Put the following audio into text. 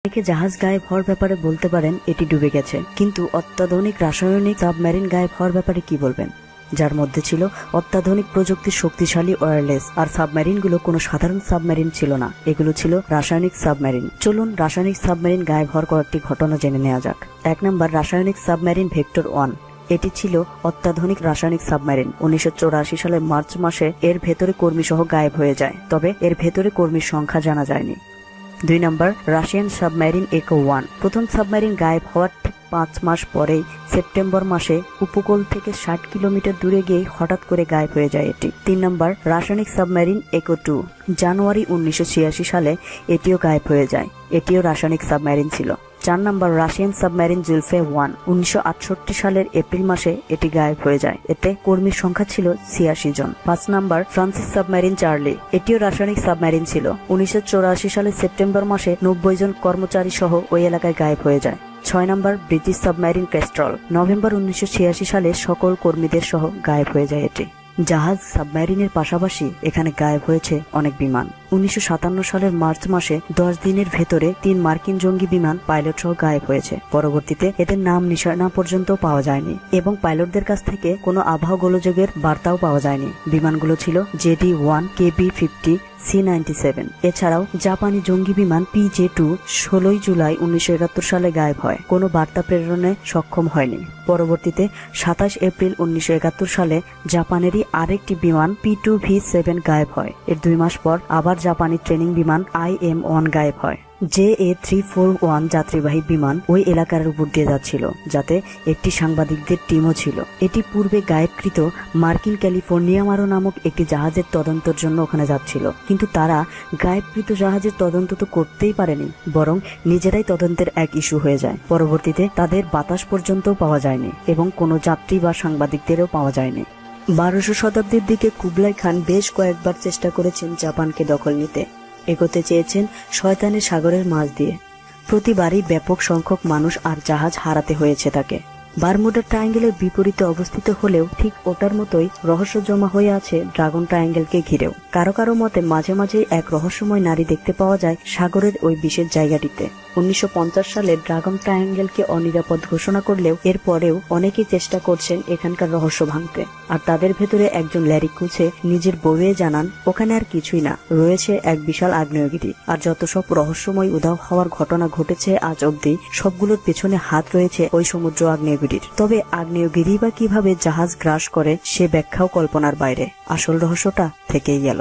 অনেকে জাহাজ গায়েব হওয়ার ব্যাপারে বলতে পারেন এটি ডুবে গেছে, কিন্তু অত্যাধুনিক রাসায়নিক সাবমেরিন গায়েব হওয়ার ব্যাপারে কি বলবেন, যার মধ্যে ছিল অত্যাধুনিক প্রযুক্তির শক্তিশালী ওয়্যারলেস। আর সাবমেরিনগুলো কোনো সাধারণ সাবমেরিন ছিল না, এগুলো ছিল রাসায়নিক সাবমেরিন। চলুন রাসায়নিক সাবমেরিন গায়েব হওয়ার কয়েকটি ঘটনা জেনে নেওয়া যাক। 1 নম্বর, রাসায়নিক সাবমেরিন ভেক্টর 1। এটি ছিল অত্যাধুনিক রাসায়নিক সাবমেরিন। 1984 সালের মার্চ মাসে এর ভেতরে কর্মী সহ গায়েব হয়ে যায়, তবে এর ভেতরে কর্মীর সংখ্যা জানা যায়নি। 2 নম্বর, রাশিয়ান সাবমেরিন ইকো 1। প্রথম সাবমেরিন গায়েব হওয়ার ঠিক 5 মাস পরেই সেপ্টেম্বর মাসে উপকূল থেকে 60 কিলোমিটার দূরে গিয়ে হঠাৎ করে গায়েব হয়ে যায় এটি। 3 নম্বর, রাসায়নিক সাবমেরিন ইকো 2। জানুয়ারি 1986 সালে এটিও গায়েব হয়ে যায়, এটিও রাসায়নিক সাবমেরিন ছিল। 4 নম্বর, রাশিয়ান সাবমেরিন জুলফে 1। 1968 সালের এপ্রিল মাসে এটি গায়েব হয়ে যায়, এতে কর্মীর সংখ্যা ছিল 86 জন। 5 নম্বর, ফ্রান্সিস সাবমেরিন চার্লি। এটিও রাসায়নিক সাবমেরিন ছিল। 1984 সালের সেপ্টেম্বর মাসে 90 জন কর্মচারী সহ ওই এলাকায় গায়েব হয়ে যায়। 6 নম্বর, ব্রিটিশ সাবমেরিন ক্রেস্ট্রল। নভেম্বর 1986 সালে সকল কর্মীদের সহ গায়েব হয়ে যায় এটি। জাহাজ সাবমেরিনের পাশাপাশি এখানে গায়েব হয়েছে অনেক বিমান। 1957 সালের মার্চ মাসে 10 দিনের ভেতরে 3 মার্কিন জঙ্গি বিমান পাইলট সহ গায়েব হয়েছে। পরবর্তীতে এদের নাম নিশানা পর্যন্ত পাওয়া যায়নি এবং পাইলটদের কাছ থেকে কোনো আবহাওয়া গোলযোগের বার্তাও পাওয়া যায়নি। বিমানগুলো ছিল JD-1, KB-50, C-97। এছাড়াও জাপানি জঙ্গি বিমান PJ-2 16 জুলাই 1971 সালে গায়েব হয়, কোনো বার্তা প্রেরণে সক্ষম হয়নি। পরবর্তীতে 27 এপ্রিল 1971 সালে জাপানেরই আরেকটি বিমান P-2V-7 গায়েব হয়। এর 2 মাস পর আবার জাপানি ট্রেনিং বিমান IM-1 গায়েব হয়। JA-341 যাত্রীবাহী বিমান ওই এলাকার উপর দিয়ে যাচ্ছিল, যাতে একটি সাংবাদিকদের টিমও ছিল। এটি পূর্বে গায়েবকৃত মার্কিন ক্যালিফোর্নিয়ামারো নামক একটি জাহাজের তদন্তের জন্য ওখানে যাচ্ছিল, কিন্তু তারা গায়েবকৃত জাহাজের তদন্ত তো করতেই পারেনি, বরং নিজেরাই তদন্তের এক ইস্যু হয়ে যায়। পরবর্তীতে তাদের বাতাস পর্যন্তও পাওয়া যায়নি এবং কোনো যাত্রী বা সাংবাদিকদেরও পাওয়া যায়নি। 1200 শতাব্দীর দিকে কুবলাই খান বেশ কয়েকবার চেষ্টা করেছেন জাপানকে দখল নিতে। এগোতে চেয়েছেন শয়তানের সাগরের মাঝ দিয়ে। প্রতিবারই ব্যাপক সংখ্যক মানুষ আর জাহাজ হারাতে হয়েছে তাকে। বারমুডা ট্রায়াঙ্গেলের বিপরীতে অবস্থিত হলেও ঠিক ওটার মতোই রহস্য জমা হয়ে আছে ড্রাগন ট্রায়াঙ্গেলকে ঘিরেও। কারো কারো মতে মাঝে মাঝে এক রহস্যময় নারী দেখতে পাওয়া যায় সাগরের ওই বিশেষ জায়গাটিতে। 1950 সালে ড্রাগন ট্রায়াঙ্গেলকে অনিরাপদ ঘোষণা করলেও এরপরেও অনেকেই চেষ্টা করছেন এখানকার রহস্য ভাঙতে। আর তাদের ভেতরে একজন ল্যারি কুছে নিজের বউয়ে জানান, ওখানে আর কিছুই না, রয়েছে এক বিশাল আগ্নেয়গিরি। আর যত সব রহস্যময় উধাও হওয়ার ঘটনা ঘটেছে আজ অব্দি, সবগুলোর পেছনে হাত রয়েছে ওই সমুদ্র আগ্নেয়গিরির। তবে আগ্নেয়গিরি বা কিভাবে জাহাজ গ্রাস করে সে ব্যাখ্যাও কল্পনার বাইরে। আসল রহস্যটা থেকেই গেল।